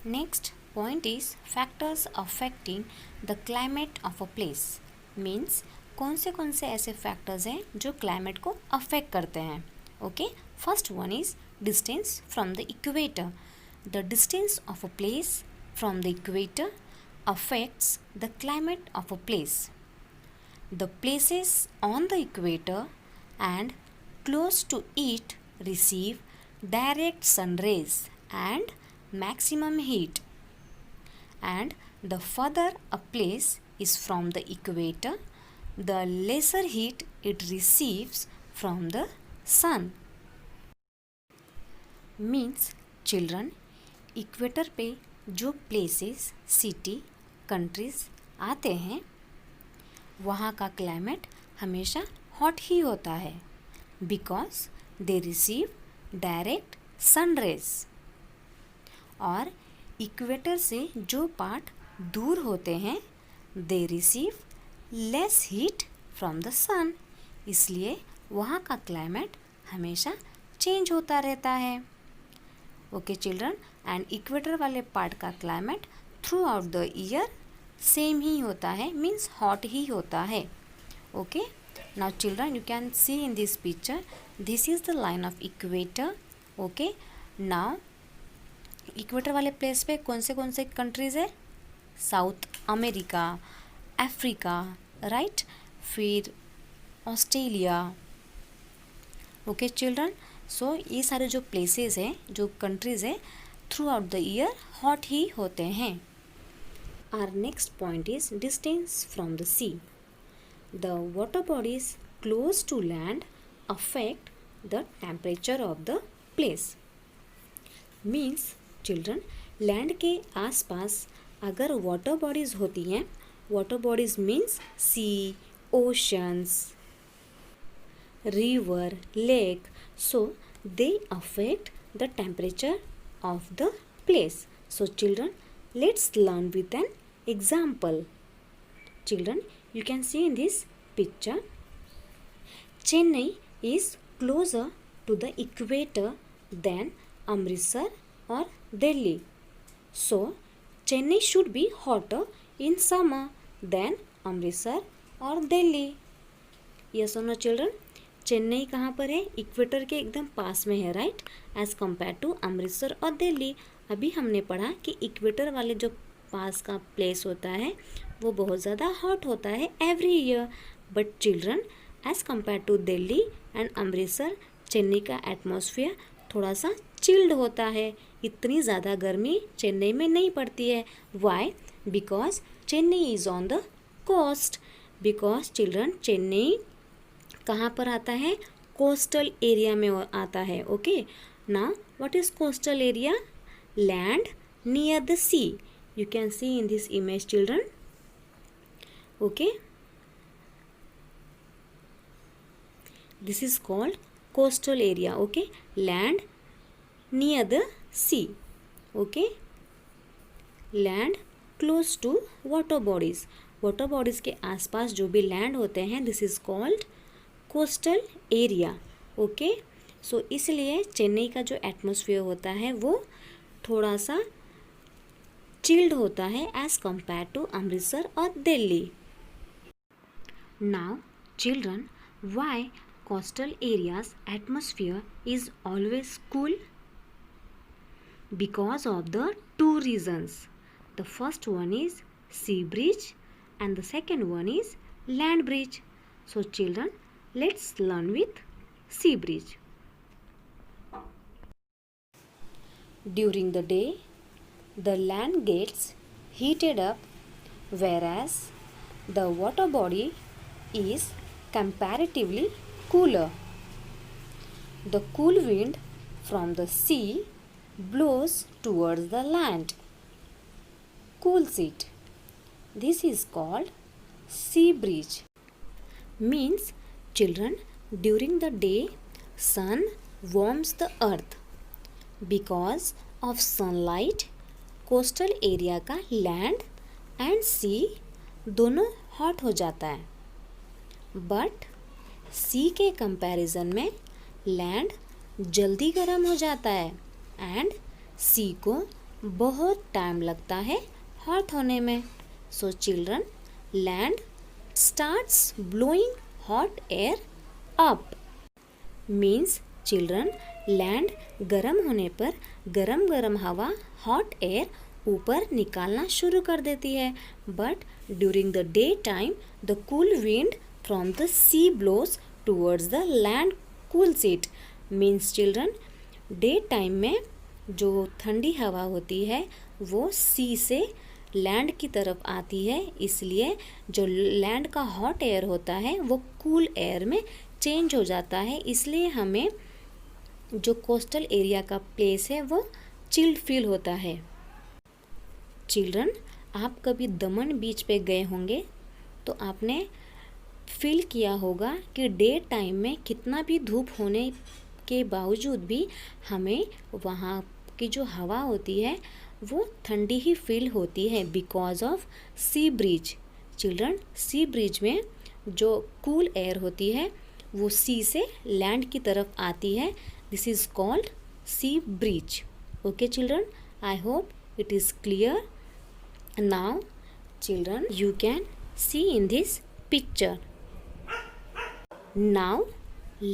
Next point is factors affecting the climate of a place. Means कौन से ऐसे factors हैं जो क्लाइमेट को अफेक्ट करते हैं. Okay, first one is distance from the equator. The distance of a place from the equator affects the climate of a place. The places on the equator and close to it receive direct sun rays and maximum heat. And the further a place is from the equator, the lesser heat it receives from the sun. Means children, equator पे जो places, city, countries आते हैं वहाँ का climate हमेशा hot ही होता है because they receive direct sun rays. और इक्वेटर से जो पार्ट दूर होते हैं they receive less heat from the sun. इसलिए वहाँ का क्लाइमेट हमेशा चेंज होता रहता है. ओके चिल्ड्रन, एंड इक्वेटर वाले पार्ट का climate throughout the year same ही होता है, मीन्स हॉट ही होता है. Okay, now children you can see in this picture, this is the line of equator. Okay, now equator वाले place पे कौन से कंट्रीज़ है? साउथ अमेरिका, अफ्रीका, राइट, फिर ऑस्ट्रेलिया. ओके चिल्ड्रन, सो ये सारे जो प्लेसेस हैं, जो कंट्रीज़ हैं, throughout the year hot ही होते हैं. Our next point is distance from the sea. The water bodies close to land affect the temperature of the place. Means children, land के आसपास अगर water bodies होती हैं, water bodies means sea, oceans, river, lake, so they affect the temperature of the place. So children, let's learn with an example. Children, you can see in this picture, Chennai is closer to the equator than Amritsar or Delhi. So, Chennai should be hotter in summer than Amritsar or Delhi. Yes or no children? Chennai कहाँ पर है? Equator के एकदम पास में है, right, as compare to Amritsar और दिल्ली. अभी हमने पढ़ा कि इक्वेटर वाले जो पास का प्लेस होता है वो बहुत ज़्यादा हॉट होता है every year. But children, as compare to Delhi and Amritsar, Chennai का एटमॉस्फेयर थोड़ा सा चिल्ड होता है. इतनी ज़्यादा गर्मी चेन्नई में नहीं पड़ती है. Why? Because Chennai is on the coast. Because children, Chennai कहाँ पर आता है? कोस्टल एरिया में आता है. Okay, now what is coastal area? Land near the sea. You can see in this image children. Okay, this is called coastal area. Okay, land near the sea. Okay, land close to water bodies. Water bodies के आसपास जो भी land होते हैं, this is called coastal area. Okay, सो इसलिए चेन्नई का जो atmosphere होता है वो थोड़ा सा चिल्ड होता है एज कम्पेयर टू अमृतसर और Delhi. Now children, why coastal areas atmosphere is always cool? Because of the two reasons. The first one is sea breeze and the second one is land breeze. So children, let's learn with sea bridge. During the day, the land gets heated up, whereas the water body is comparatively cooler. The cool wind from the sea blows towards the land, cools it. This is called sea breeze. Means children, during the day sun warms the earth. Because of sunlight, coastal area का land and सी दोनों hot हो जाता है. But सी के comparison में land जल्दी गर्म हो जाता है एंड सी को बहुत टाइम लगता है हॉट होने में। So children, land starts blowing hot air up. Means children, land गर्म होने पर गरम गरम हवा हॉट एयर ऊपर निकालना शुरू कर देती है। But during the day time the cool wind from the sea blows towards the land cools it. Means children, day time में जो ठंडी हवा होती है वो सी से लैंड की तरफ आती है, इसलिए जो लैंड का हॉट एयर होता है वो कूल एयर में चेंज हो जाता है। इसलिए हमें जो कोस्टल एरिया का प्लेस है वो चिल्ड फील होता है। चिल्ड्रन, आप कभी दमन बीच पे गए होंगे तो आपने फील किया होगा कि डे टाइम में कितना भी धूप होने के बावजूद भी हमें वहाँ की जो हवा होती है वो ठंडी ही फील होती है because of sea breeze. Children, sea breeze में जो कूल एयर होती है वो सी से लैंड की तरफ आती है। This is called sea breeze. Okay children, I hope it is clear. Now children, you can see in this picture. Now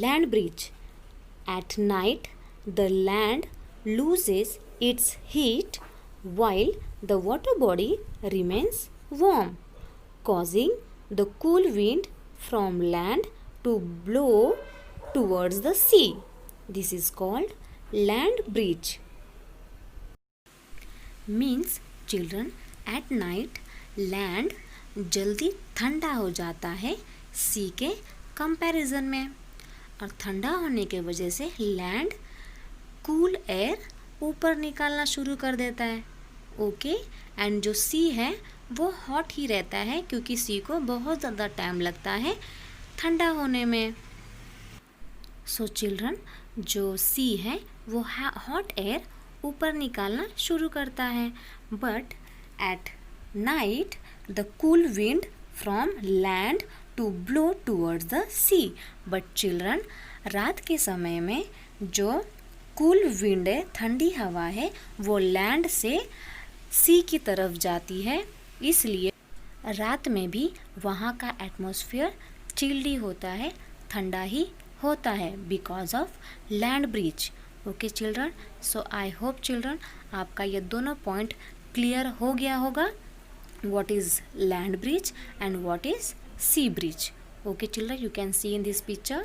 land bridge. At night the land loses its heat while the water body remains warm, causing the cool wind from land to blow towards the sea. This is called land bridge. Means children, at night land जल्दी ठंडा हो जाता है सी के comparison में, और ठंडा होने के वजह से लैंड कूल एयर ऊपर निकालना शुरू कर देता है। ओके, एंड जो सी है वो हॉट ही रहता है क्योंकि सी को बहुत ज़्यादा टाइम लगता है ठंडा होने में। सो चिल्ड्रन, जो सी है वो हॉट एयर ऊपर निकालना शुरू करता है। But at night the cool wind from land to blow towards the sea. But children, रात के समय में जो कूल विंड है, ठंडी हवा है, वो लैंड से सी की तरफ जाती है, इसलिए रात में भी वहाँ का एटमॉस्फेयर चिल्डी होता है, ठंडा ही होता है because of land bridge. Okay children, so I hope children आपका ये दोनों पॉइंट क्लियर हो गया होगा, what is land bridge and what is sea bridge. Okay children, you can see in this picture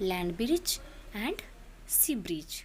land bridge and sea bridge.